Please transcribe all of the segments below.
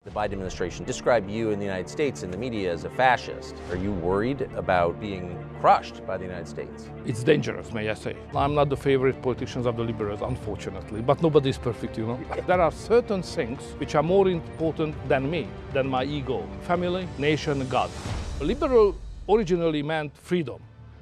The Biden administration described you in the United States in the media as a fascist. Are you worried about being crushed by the United States? It's dangerous, may I say. I'm not the favorite politicians of the liberals, unfortunately, but nobody is perfect, you know. There are certain things which are more important than me, than my ego. Family, nation, God. Liberal originally meant freedom,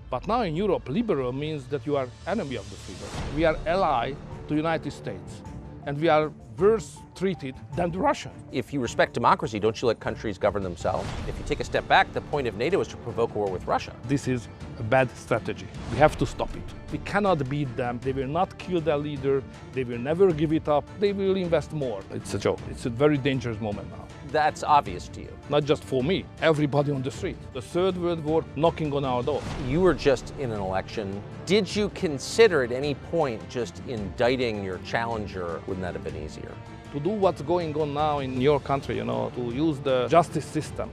but now in Europe, liberal means that you are enemy of the freedom. We are ally to the United States, and we are worse treated than the Russians. If you respect democracy, don't you let countries govern themselves? If you take a step back, the point of NATO is to provoke war with Russia. This is a bad strategy. We have to stop it. We cannot beat them. They will not kill their leader. They will never give it up. They will invest more. It's a joke. It's a very dangerous moment now. That's obvious to you. Not just for me, everybody on the street. The Third World War knocking on our door. You were just in an election. Did you consider at any point just indicting your challenger? Wouldn't that have been easier? To do what's going on now in your country, you know, to use the justice system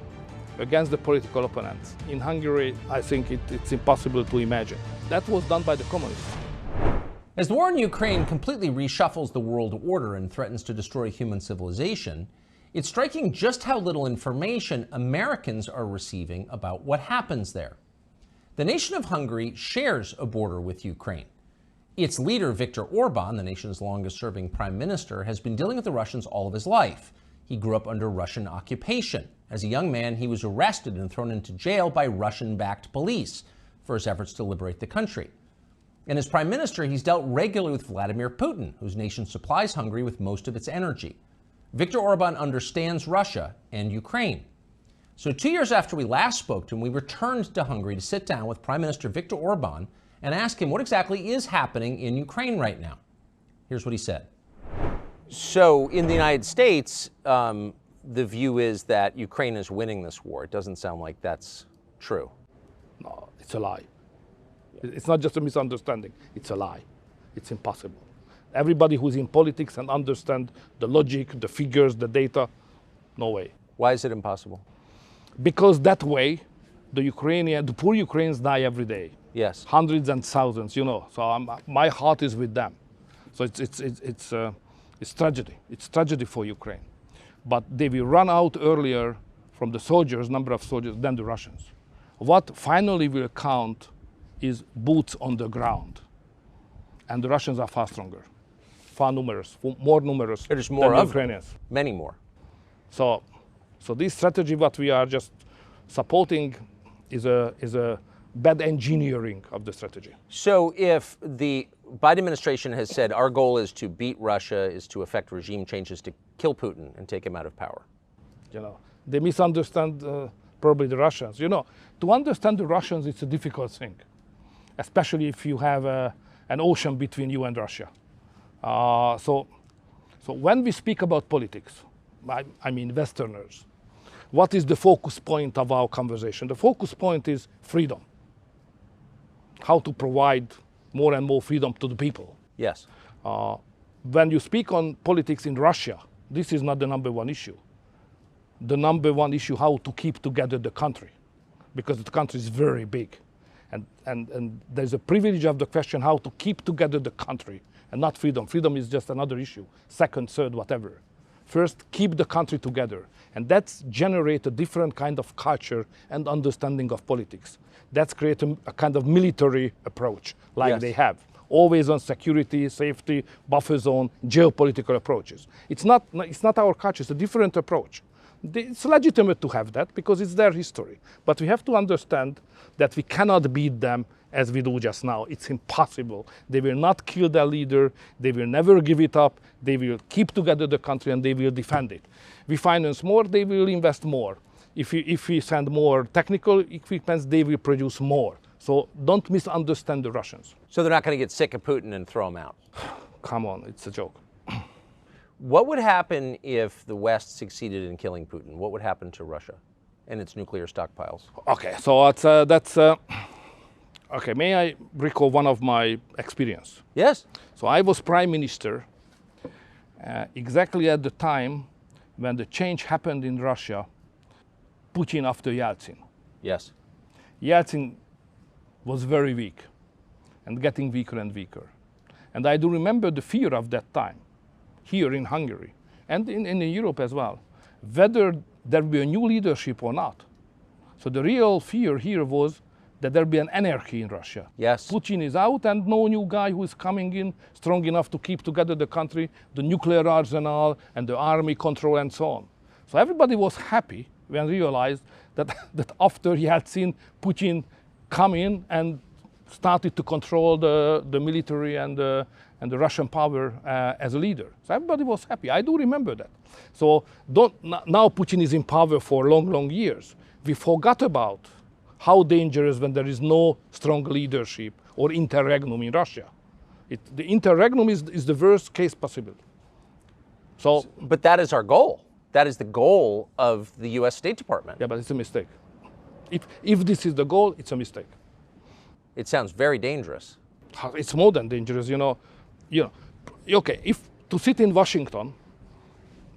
against the political opponents. In Hungary, I think it's impossible to imagine. That was done by the communists. As the war in Ukraine completely reshuffles the world order and threatens to destroy human civilization, it's striking just how little information Americans are receiving about what happens there. The nation of Hungary shares a border with Ukraine. Its leader, Viktor Orbán, the nation's longest-serving prime minister, has been dealing with the Russians all of his life. He grew up under Russian occupation. As a young man, he was arrested and thrown into jail by Russian-backed police for his efforts to liberate the country. And as prime minister, he's dealt regularly with Vladimir Putin, whose nation supplies Hungary with most of its energy. Viktor Orbán understands Russia and Ukraine. So 2 years after we last spoke to him, we returned to Hungary to sit down with Prime Minister Viktor Orbán and ask him what exactly is happening in Ukraine right now. Here's what he said. So in the United States, the view is that Ukraine is winning this war. It doesn't sound like that's true. No, it's a lie. It's not just a misunderstanding. It's a lie. It's impossible. Everybody who's in politics and understand the logic, the figures, the data, no way. Why is it impossible? Because that way, the poor Ukrainians die every day. Yes. Hundreds and thousands, you know. So my heart is with them. So it's tragedy. It's tragedy for Ukraine. But they will run out earlier from the soldiers, number of soldiers, than the Russians. What finally will count is boots on the ground. And the Russians are far stronger, far numerous, more numerous There's more than of Ukrainians. Them. Many more. So this strategy, what we are just supporting, is a bad engineering of the strategy. So if the Biden administration has said our goal is to beat Russia, is to effect regime changes to kill Putin and take him out of power. You know, they misunderstand probably the Russians. You know, to understand the Russians, it's a difficult thing, especially if you have an ocean between you and Russia. So when we speak about politics, I mean Westerners, what is the focus point of our conversation? The focus point is freedom. How to provide more and more freedom to the people. Yes. When you speak on politics in Russia, this is not the number one issue. The number one issue, how to keep together the country, because the country is very big. And there's a privilege of the question how to keep together the country and not freedom. Freedom is just another issue, second, third, whatever. First, keep the country together. And that's generate a different kind of culture and understanding of politics. That's create a kind of military approach like Yes. they have. Always on security, safety, buffer zone, geopolitical approaches. It's not our culture, it's a different approach. It's legitimate to have that because it's their history. But we have to understand that we cannot beat them as we do just now. It's impossible. They will not kill their leader. They will never give it up. They will keep together the country and they will defend it. We finance more, they will invest more. If we send more technical equipment, they will produce more. So don't misunderstand the Russians. So they're not going to get sick of Putin and throw him out? Come on, it's a joke. What would happen if the West succeeded in killing Putin? What would happen to Russia and its nuclear stockpiles? Okay, so that's okay, may I recall one of my experience? Yes. So I was prime minister exactly at the time when the change happened in Russia, Putin after Yeltsin. Yes. Yeltsin was very weak and getting weaker and weaker. And I do remember the fear of that time here in Hungary and in Europe as well, whether there will be a new leadership or not. So the real fear here was that there will be an anarchy in Russia. Yes. Putin is out and no new guy who is coming in strong enough to keep together the country, the nuclear arsenal and the army control and so on. So everybody was happy when realized that, that after he had seen Putin come in and started to control the military and the Russian power as a leader. So everybody was happy. I do remember that. So now Putin is in power for long, long years. We forgot about how dangerous when there is no strong leadership or interregnum in Russia. The interregnum is the worst case possible. So, but that is our goal. That is the goal of the U.S. State Department. Yeah, but it's a mistake. If this is the goal, it's a mistake. It sounds very dangerous. It's more than dangerous, Okay, if to sit in Washington,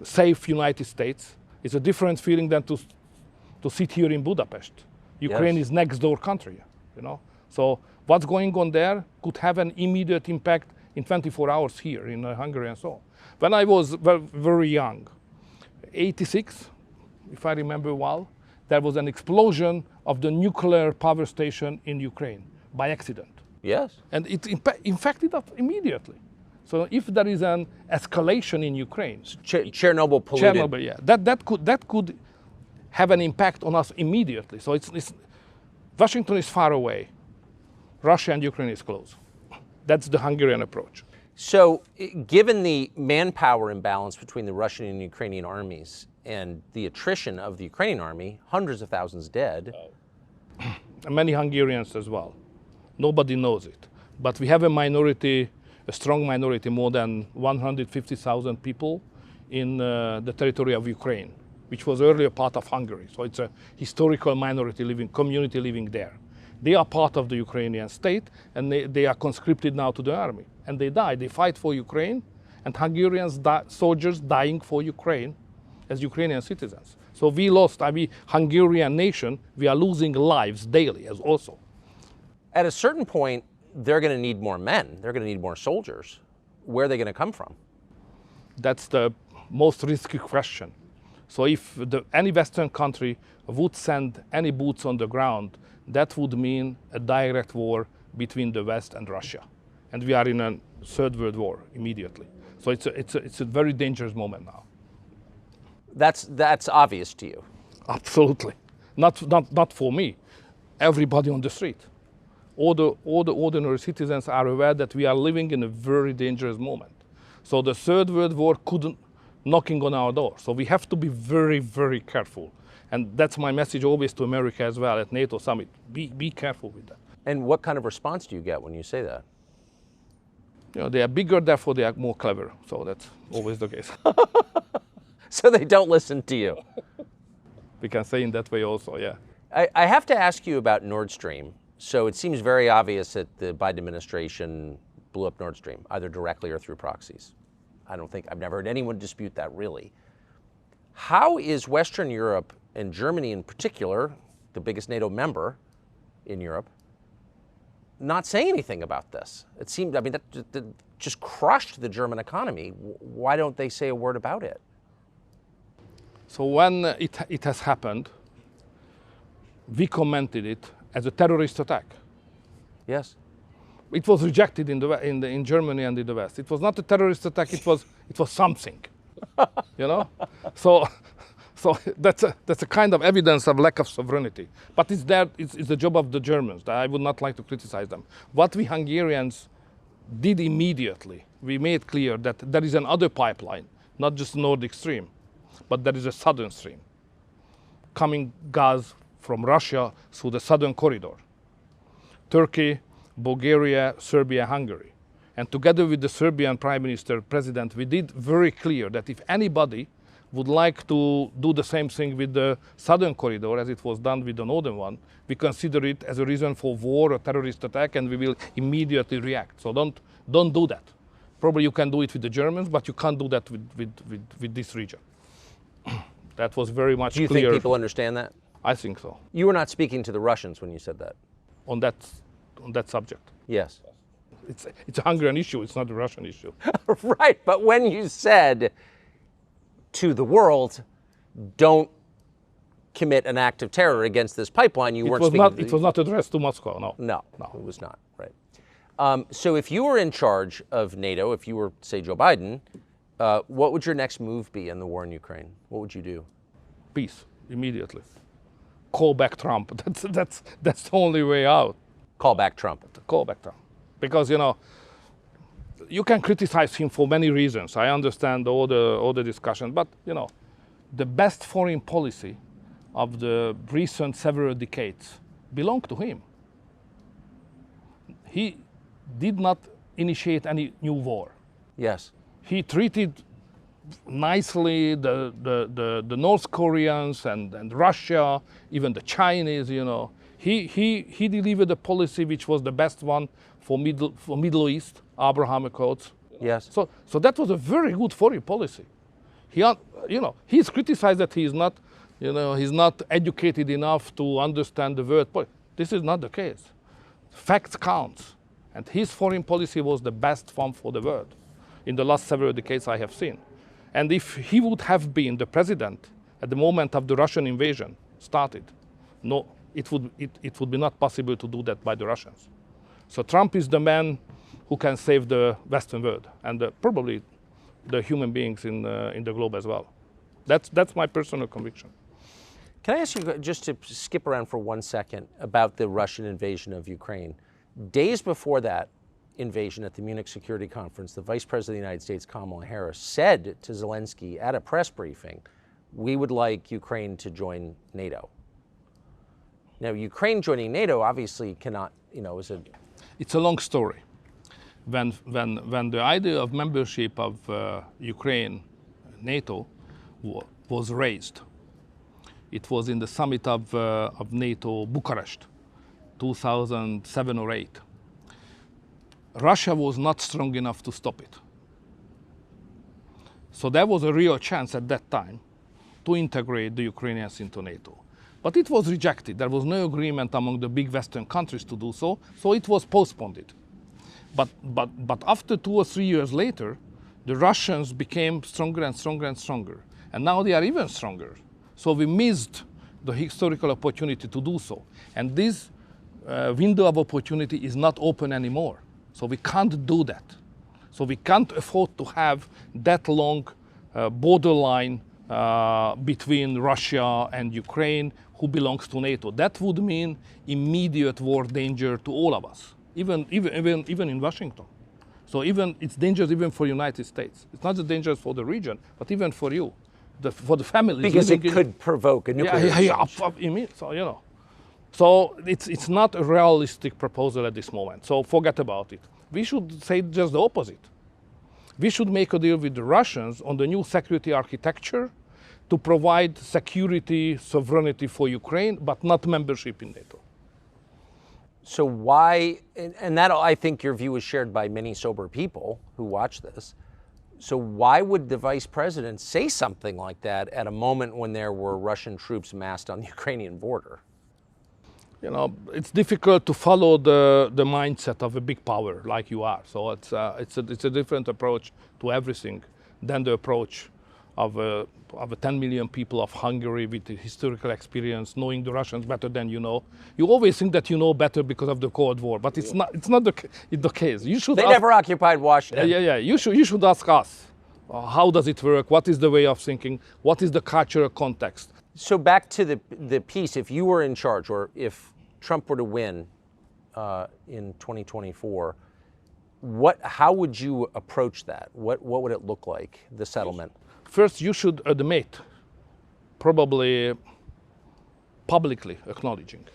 safe United States, is a different feeling than to sit here in Budapest. Ukraine is next door country, So what's going on there could have an immediate impact in 24 hours here in Hungary and so on. When I was very young, 86, if I remember well, there was an explosion of the nuclear power station in Ukraine by accident. Yes. And it infected us immediately. So if there is an escalation in Ukraine, Chernobyl polluted. Chernobyl, yeah, that could have an impact on us immediately. So Washington is far away. Russia and Ukraine is close. That's the Hungarian approach. So given the manpower imbalance between the Russian and Ukrainian armies and the attrition of the Ukrainian army, hundreds of thousands dead. And many Hungarians as well. Nobody knows it. But we have a strong minority, more than 150,000 people in the territory of Ukraine, which was earlier part of Hungary. So it's a historical community living there. They are part of the Ukrainian state, and they are conscripted now to the army. And they die. They fight for Ukraine, and Hungarians, soldiers dying for Ukraine as Ukrainian citizens. So we lost, Hungarian nation, we are losing lives daily as also. At a certain point, they're going to need more men. They're going to need more soldiers. Where are they going to come from? That's the most risky question. So if any Western country would send any boots on the ground, that would mean a direct war between the West and Russia. And we are in a third world war immediately. So it's a very dangerous moment now. That's obvious to you. Absolutely. Not for me. Everybody on the street. All the ordinary citizens are aware that we are living in a very dangerous moment. So the third world war couldn't knocking on our door. So we have to be very, very careful. And that's my message always to America as well at NATO summit. Be careful with that. And what kind of response do you get when you say that? They are bigger, therefore they are more clever. So that's always the case. So they don't listen to you. We can say in that way also, yeah. I have to ask you about Nord Stream. So it seems very obvious that the Biden administration blew up Nord Stream, either directly or through proxies. I've never heard anyone dispute that, really. How is Western Europe, and Germany in particular, the biggest NATO member in Europe, not saying anything about this? It seemed, that just crushed the German economy. Why don't they say a word about it? So when it has happened, we commented it as a terrorist attack. Yes. It was rejected in Germany and in the West. It was not a terrorist attack. It was something, So that's a kind of evidence of lack of sovereignty. But it's the job of the Germans. I would not like to criticize them. What we Hungarians did immediately, we made clear that there is another pipeline, not just Nordic Stream, but there is a southern stream, coming gas from Russia through the southern corridor. Turkey, Bulgaria, Serbia, Hungary. And together with the Serbian Prime Minister, President, we did very clear that if anybody would like to do the same thing with the southern corridor as it was done with the northern one, we consider it as a reason for war or terrorist attack, and we will immediately react. So don't do that. Probably you can do it with the Germans, but you can't do that with this region. That was very much clear. Do you think people understand that? I think so. You were not speaking to the Russians when you said that? On that subject. Yes. It's a Hungarian issue, it's not a Russian issue. Right, but when you said to the world, don't commit an act of terror against this pipeline. You weren't speaking. It was not addressed to Moscow. No. No, it was not. Right. So if you were in charge of NATO, if you were, say, Joe Biden, what would your next move be in the war in Ukraine? What would you do? Peace immediately. Call back Trump. That's the only way out. Call back Trump. Call back Trump, because you can criticize him for many reasons. I understand all the discussion, but the best foreign policy of the recent several decades belonged to him. He did not initiate any new war. Yes. He treated nicely the North Koreans and Russia, even the Chinese. He delivered a policy which was the best one for Middle East, Abraham Accords. Yes. So that was a very good foreign policy. He's criticized that he's not educated enough to understand the world. This is not the case. Facts count, and his foreign policy was the best one for the world in the last several decades I have seen. And if he would have been the president at the moment of the Russian invasion started, no, it would be not possible to do that by the Russians. So Trump is the man who can save the Western world and probably the human beings in the globe as well. That's my personal conviction. Can I ask you, just to skip around for 1 second, about the Russian invasion of Ukraine? Days before that invasion at the Munich Security Conference, the Vice President of the United States, Kamala Harris, said to Zelensky at a press briefing, "We would like Ukraine to join NATO." Now, Ukraine joining NATO obviously cannot, is a... It's a long story. When the idea of membership of Ukraine, NATO, was raised, it was in the summit of NATO Bucharest, 2007 or 8. Russia was not strong enough to stop it. So there was a real chance at that time to integrate the Ukrainians into NATO. But it was rejected. There was no agreement among the big Western countries to do so, so it was postponed. But after 2 or 3 years later, the Russians became stronger and stronger and stronger. And now they are even stronger. So we missed the historical opportunity to do so. And this window of opportunity is not open anymore. So we can't do that. So we can't afford to have that long borderline between Russia and Ukraine, who belongs to NATO. That would mean immediate war danger to all of us, even in Washington. So it's dangerous even for the United States. It's not just dangerous for the region, but even for you, for the families. Because it could provoke a nuclear exchange. So it's not a realistic proposal at this moment. So forget about it. We should say just the opposite. We should make a deal with the Russians on the new security architecture to provide security, sovereignty for Ukraine, but not membership in NATO. So why, and that I think your view is shared by many sober people who watch this, so why would the vice president say something like that at a moment when there were Russian troops massed on the Ukrainian border? It's difficult to follow the mindset of a big power like you are. So it's a different approach to everything than the approach of 10 million people of Hungary with historical experience, knowing the Russians better than you know. You always think that you know better because of the Cold War, but it's not the case. They never occupied Washington. Yeah. You should ask us. How does it work? What is the way of thinking? What is the cultural context? So back to the piece, if you were in charge, or if Trump were to win in 2024, how would you approach that? What would it look like, the settlement? First, you should admit, probably publicly acknowledging,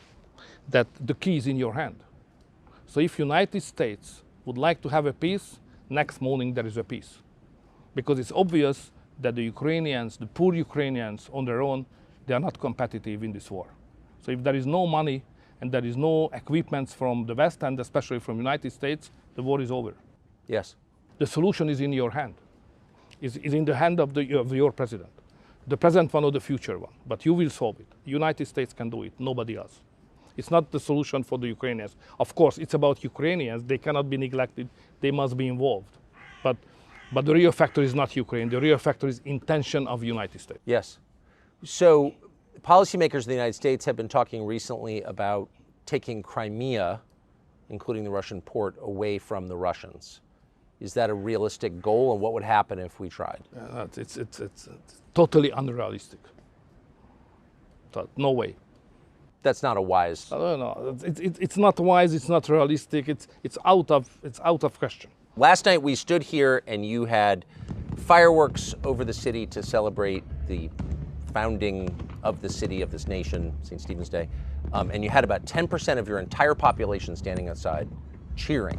that the key is in your hand. So if United States would like to have a peace, next morning there is a peace. Because it's obvious that the Ukrainians, the poor Ukrainians on their own, they are not competitive in this war. So if there is no money and there is no equipments from the West and especially from the United States, the war is over. Yes. The solution is in your hand. Is in the hand of your president. The present one or the future one. But you will solve it. The United States can do it, nobody else. It's not the solution for the Ukrainians. Of course, it's about Ukrainians. They cannot be neglected. They must be involved. But the real factor is not Ukraine. The real factor is intention of the United States. Yes. So policymakers in the United States have been talking recently about taking Crimea, including the Russian port, away from the Russians. Is that a realistic goal, and what would happen if we tried? It's totally unrealistic. No way. That's not a wise. No, it's not wise. It's not realistic. It's out of question. Last night we stood here and you had fireworks over the city to celebrate the founding of the city, of this nation, St. Stephen's Day, and you had about 10% of your entire population standing outside cheering,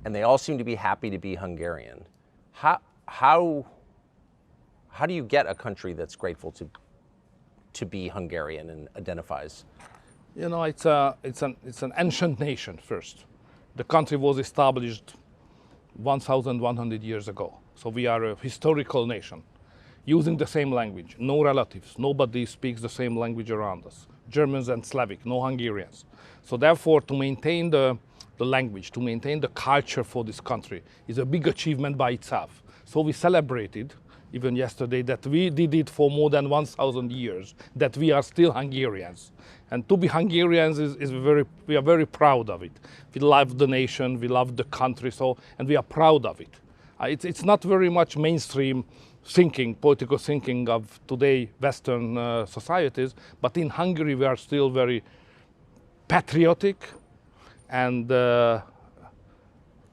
and they all seem to be happy to be Hungarian. How do you get a country that's grateful to be Hungarian and identifies? You know, it's an ancient nation first. The country was established 1,100 years ago. So we are a historical nation, using the same language, no relatives, nobody speaks the same language around us. Germans and Slavic, no Hungarians. So therefore, to maintain the language, to maintain the culture for this country is a big achievement by itself. So we celebrated, even yesterday, that we did it for more than 1,000 years, that we are still Hungarians. And to be Hungarians we are very proud of it. We love the nation, we love the country, and we are proud of it. It's not very much mainstream thinking, political thinking of today Western societies, but in Hungary we are still very patriotic and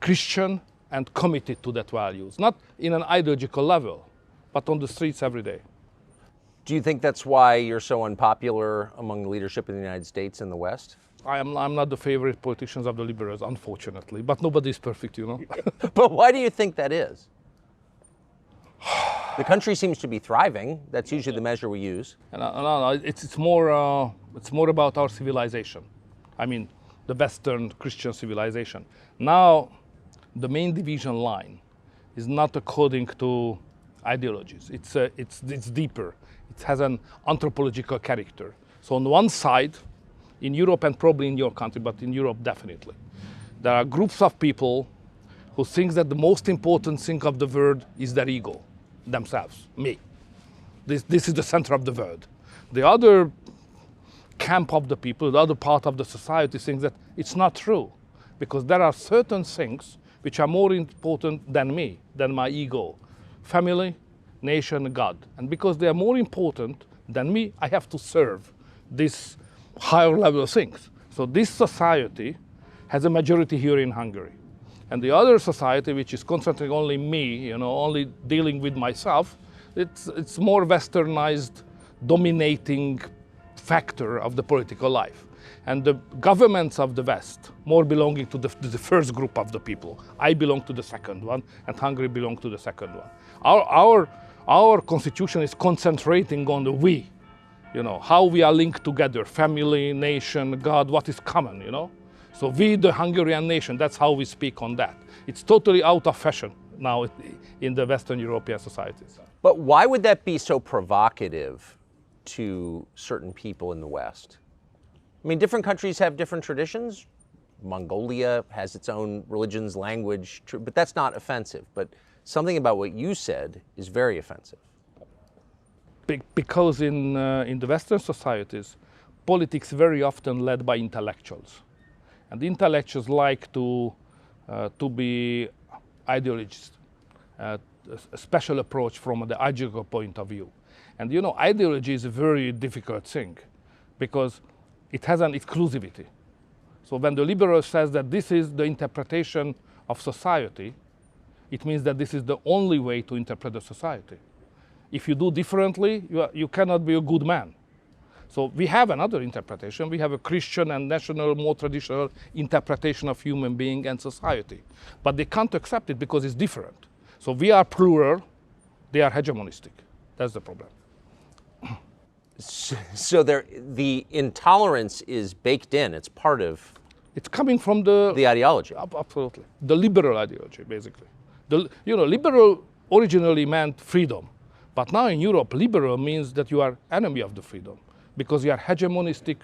Christian and committed to that values. Not in an ideological level, but on the streets every day. Do you think that's why you're so unpopular among the leadership in the United States and the West? I'm not the favorite politicians of the liberals, unfortunately, but nobody is perfect, you know. But why do you think that is? The country seems to be thriving. That's usually the measure we use. No, it's more about our civilization. I mean, the Western Christian civilization. Now, the main division line is not according to ideologies. It's deeper. It has an anthropological character. So on one side, in Europe and probably in your country, but in Europe definitely, there are groups of people who think that the most important thing of the world is their ego, themselves, me. This is the center of the world. The other camp of the people, the other part of the society thinks that it's not true, because there are certain things which are more important than me, than my ego. Family, nation, God. And because they are more important than me, I have to serve this higher level things. So this society has a majority here in Hungary. And the other society, which is concentrating only me, you know, only dealing with myself, it's more westernized, dominating factor of the political life. And the governments of the West, more belonging to the first group of the people. I belong to the second one, and Hungary belongs to the second one. Our constitution is concentrating on the we, you know, how we are linked together, family, nation, God, what is common, you know. So we, the Hungarian nation, that's how we speak on that. It's totally out of fashion now in the Western European societies. But why would that be so provocative to certain people in the West? I mean, different countries have different traditions. Mongolia has its own religions, language, but that's not offensive. But something about what you said is very offensive. Because in the Western societies, politics very often led by intellectuals. And the intellectuals like to be ideologists, a special approach from the ideological point of view. And you know, ideology is a very difficult thing because it has an exclusivity. So when the liberal says that this is the interpretation of society, it means that this is the only way to interpret the society. If you do differently, you cannot be a good man. So we have another interpretation. We have a Christian and national, more traditional interpretation of human being and society. But they can't accept it because it's different. So we are plural, they are hegemonistic. That's the problem. So the intolerance is baked in. It's part of. It's coming from the ideology. Absolutely, the liberal ideology, basically. Liberal originally meant freedom, but now in Europe, liberal means that you are enemy of the freedom because you are hegemonistic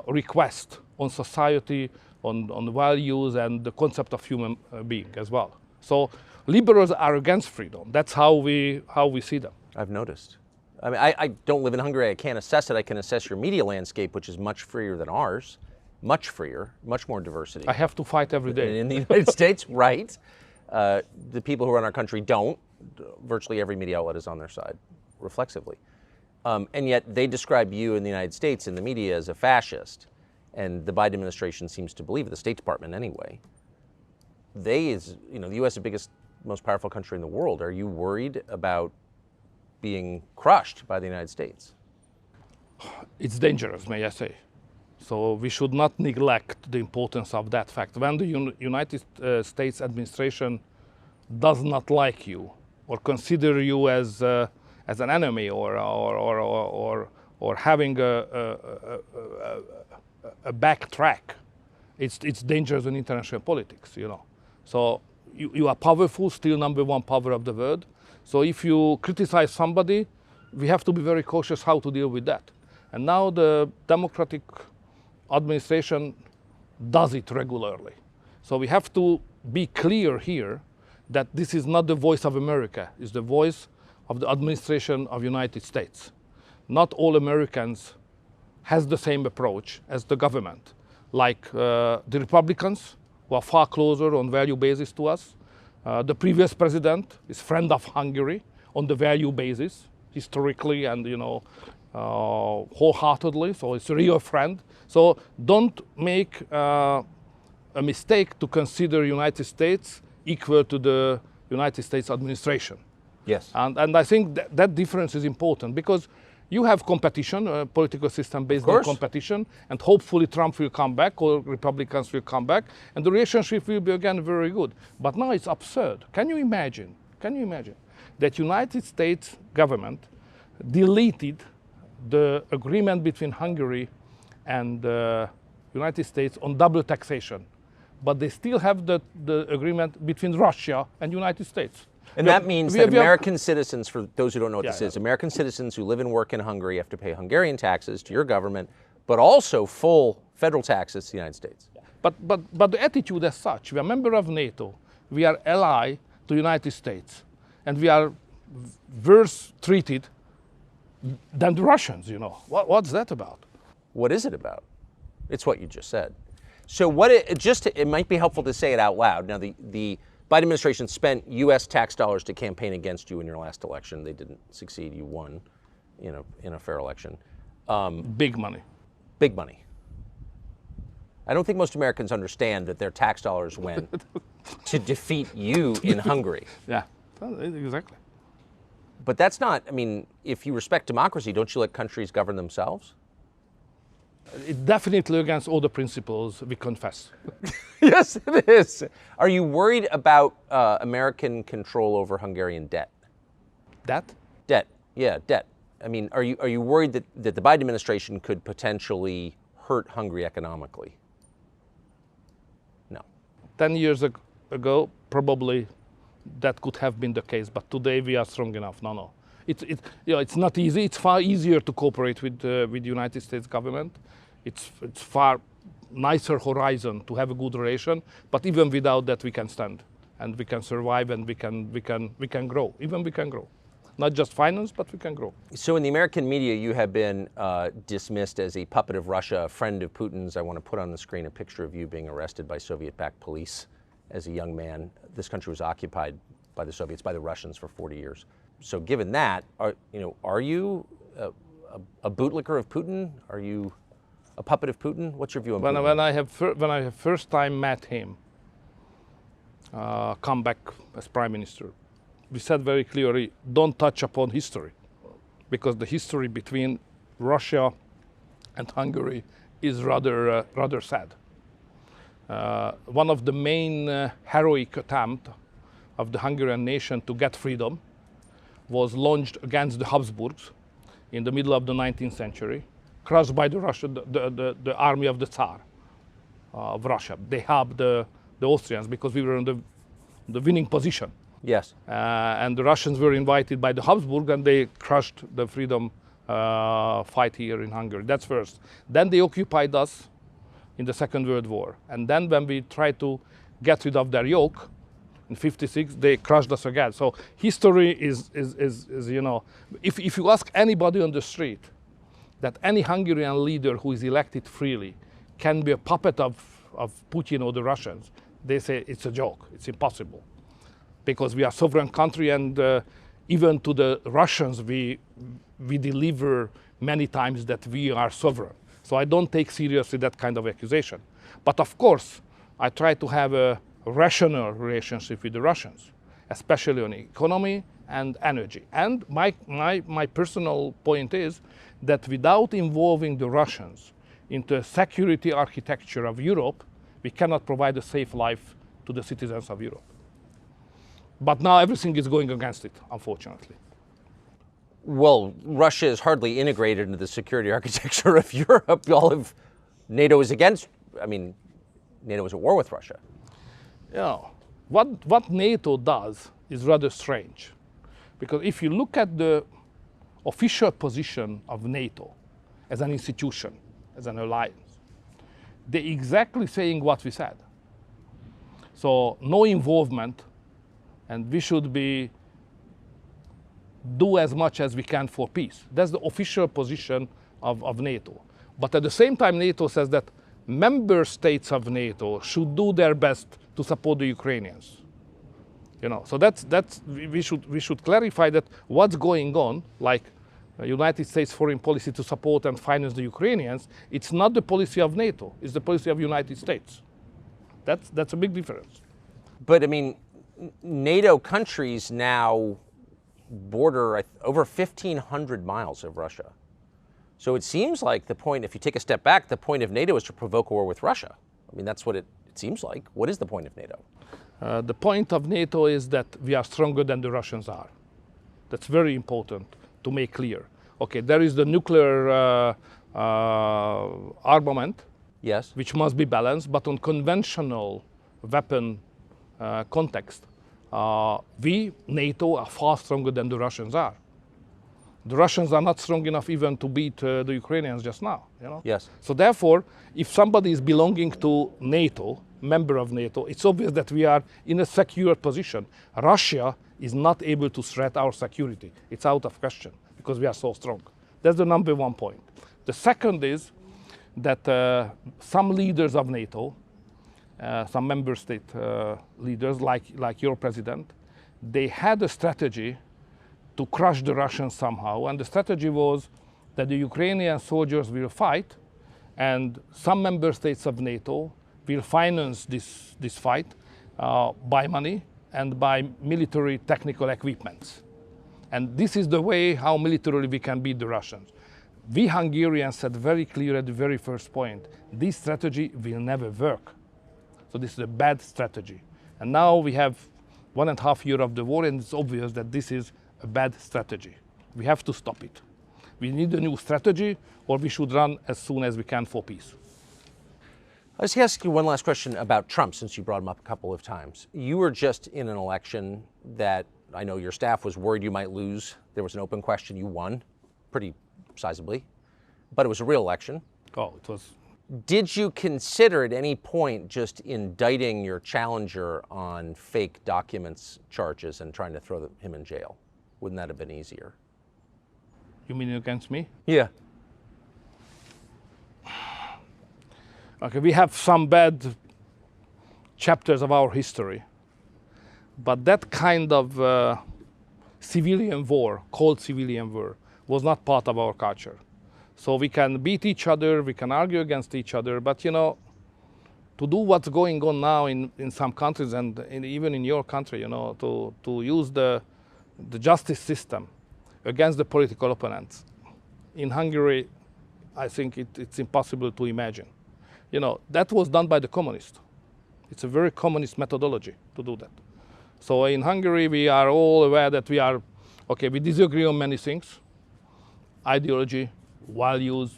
request on society, on values, and the concept of human being as well. So liberals are against freedom. That's how we see them. I've noticed. I mean, I don't live in Hungary. I can't assess it. I can assess your media landscape, which is much freer than ours, much freer, much more diversity. I have to fight every day. In the United States, right? The people who run our country don't. Virtually every media outlet is on their side, reflexively. And yet they describe you in the United States in the media as a fascist. And the Biden administration seems to believe, the State Department anyway. The U.S. is the biggest, most powerful country in the world. Are you worried about being crushed by the United States? It's dangerous, may I say. So we should not neglect the importance of that fact. When the United States administration does not like you or consider you as an enemy or having a backtrack, it's dangerous in international politics, you know. So you are powerful, still number one power of the world. So if you criticize somebody, we have to be very cautious how to deal with that. And now the Democratic administration does it regularly. So we have to be clear here that this is not the voice of America, it's the voice of the administration of the United States. Not all Americans has the same approach as the government. Like the Republicans, who are far closer on value basis to us. The previous president is friend of Hungary on the value basis, historically and wholeheartedly, so it's a real friend. So don't make a mistake to consider United States equal to the United States administration. Yes. And I think that difference is important because you have competition, a political system based on competition, and hopefully Trump will come back or Republicans will come back, and the relationship will be again very good. But now it's absurd. Can you imagine that United States government deleted the agreement between Hungary and the United States on double taxation, but they still have the agreement between Russia and United States. And that means that American citizens, for those who don't know what this is, American citizens who live and work in Hungary have to pay Hungarian taxes to your government, but also full federal taxes to the United States. But the attitude as such, we are a member of NATO, we are ally to the United States, and we are worse treated than the Russians, you know. What's that about? What is it about? It's what you just said. So it might be helpful to say it out loud. Now, the Biden administration spent U.S. tax dollars to campaign against you in your last election. They didn't succeed. You won, in a fair election. Big money. Big money. I don't think most Americans understand that their tax dollars went to defeat you in Hungary. Yeah, exactly. But that's not, if you respect democracy, don't you let countries govern themselves? It's definitely against all the principles we confess. Yes, it is. Are you worried about American control over Hungarian debt? Debt? Debt, yeah, debt. Are you worried that the Biden administration could potentially hurt Hungary economically? No. 10 years ago, probably that could have been the case, but today we are strong enough. No. It's not easy. It's far easier to cooperate with the United States government. It's far nicer horizon to have a good relation. But even without that, we can stand and we can survive and we can grow. Even we can grow, not just finance, but we can grow. So in the American media, you have been dismissed as a puppet of Russia, a friend of Putin's. I want to put on the screen a picture of you being arrested by Soviet-backed police as a young man. This country was occupied by the Soviets, by the Russians for 40 years. So given that, are you a bootlicker of Putin? Are you a puppet of Putin? What's your view on Putin? When I have first time met him, come back as prime minister, we said very clearly, don't touch upon history, because the history between Russia and Hungary is rather sad. One of the main heroic attempts of the Hungarian nation to get freedom was launched against the Habsburgs in the middle of the 19th century, crushed by the army of the Tsar of Russia. They helped the Austrians because we were in the winning position. Yes. And the Russians were invited by the Habsburg, and they crushed the freedom fight here in Hungary. That's first. Then they occupied us in the Second World War. And then when we tried to get rid of their yoke, In 56, they crushed us again. So history is you know, if you ask anybody on the street that any Hungarian leader who is elected freely can be a puppet of Putin or the Russians, they say it's a joke, it's impossible. Because we are a sovereign country, and even to the Russians we deliver many times that we are sovereign. So I don't take seriously that kind of accusation. But of course, I try to have a rational relationship with the Russians, especially on economy and energy. And my personal point is that without involving the Russians into a security architecture of Europe, we cannot provide a safe life to the citizens of Europe. But now everything is going against it, unfortunately. Well, Russia is hardly integrated into the security architecture of Europe. All of NATO is against, I mean, NATO is at war with Russia. You know, what NATO does is rather strange. Because if you look at the official position of NATO as an institution, as an alliance, they're exactly saying what we said. So no involvement, and we should do as much as we can for peace. That's the official position of NATO. But at the same time, NATO says that member states of NATO should do their best to support the Ukrainians. You know, so we should clarify that what's going on, like United States foreign policy to support and finance the Ukrainians, it's not the policy of NATO, it's the policy of United States. That's a big difference. But I mean, NATO countries now border over 1,500 miles of Russia. So it seems like the point, if you take a step back, the point of NATO is to provoke a war with Russia. I mean, that's what it seems like. What is the point of NATO? The point of NATO is that we are stronger than the Russians are. That's very important to make clear. Okay, there is the nuclear armament, yes, which must be balanced, but on conventional weapon context, we, NATO, are far stronger than the Russians are. The Russians are not strong enough even to beat the Ukrainians just now. You know? Yes. So therefore, if somebody is belonging to NATO, member of NATO, it's obvious that we are in a secure position. Russia is not able to threat our security. It's out of question because we are so strong. That's the number one point. The second is that some leaders of NATO, some member state leaders like your president, they had a strategy to crush the Russians somehow. And the strategy was that the Ukrainian soldiers will fight and some member states of NATO will finance this fight by money and by military technical equipment. And this is the way how militarily we can beat the Russians. We Hungarians said very clear at the very first point, this strategy will never work. So this is a bad strategy. And now we have 1.5 years of the war, and it's obvious that this is a bad strategy. We have to stop it. We need a new strategy, or we should run as soon as we can for peace. Let's ask you one last question about Trump, since you brought him up a couple of times. You were just in an election that I know your staff was worried you might lose. There was an open question. You won pretty sizably, but it was a real election. Oh, it was. Did you consider at any point just indicting your challenger on fake documents charges and trying to throw him in jail? Wouldn't that have been easier? You mean against me? Yeah. Okay, we have some bad chapters of our history, but that kind of civilian war, cold civilian war, was not part of our culture. So we can beat each other, we can argue against each other, but you know, to do what's going on now in some countries and even in your country, you know, to use the justice system against the political opponents. In Hungary, I think it's impossible to imagine. You know, that was done by the communists. It's a very communist methodology to do that. So in Hungary, we are all aware that we disagree on many things, ideology, values,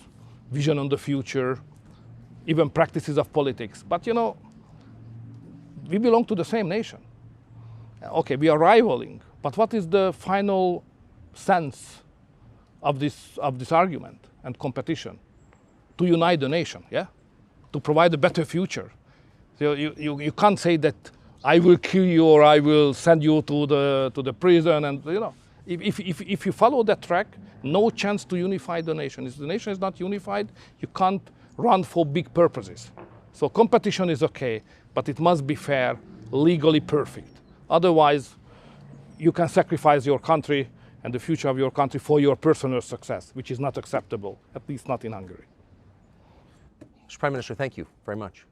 vision on the future, even practices of politics. But you know, we belong to the same nation. Okay, we are rivaling, but what is the final sense of this argument and competition? To unite the nation, yeah? To provide a better future. So you can't say that I will kill you or I will send you to the prison. And you know, if you follow that track, no chance to unify the nation. If the nation is not unified, you can't run for big purposes. So competition is okay, but it must be fair, legally perfect. Otherwise, you can sacrifice your country and the future of your country for your personal success, which is not acceptable, at least not in Hungary. Mr. Prime Minister, thank you very much.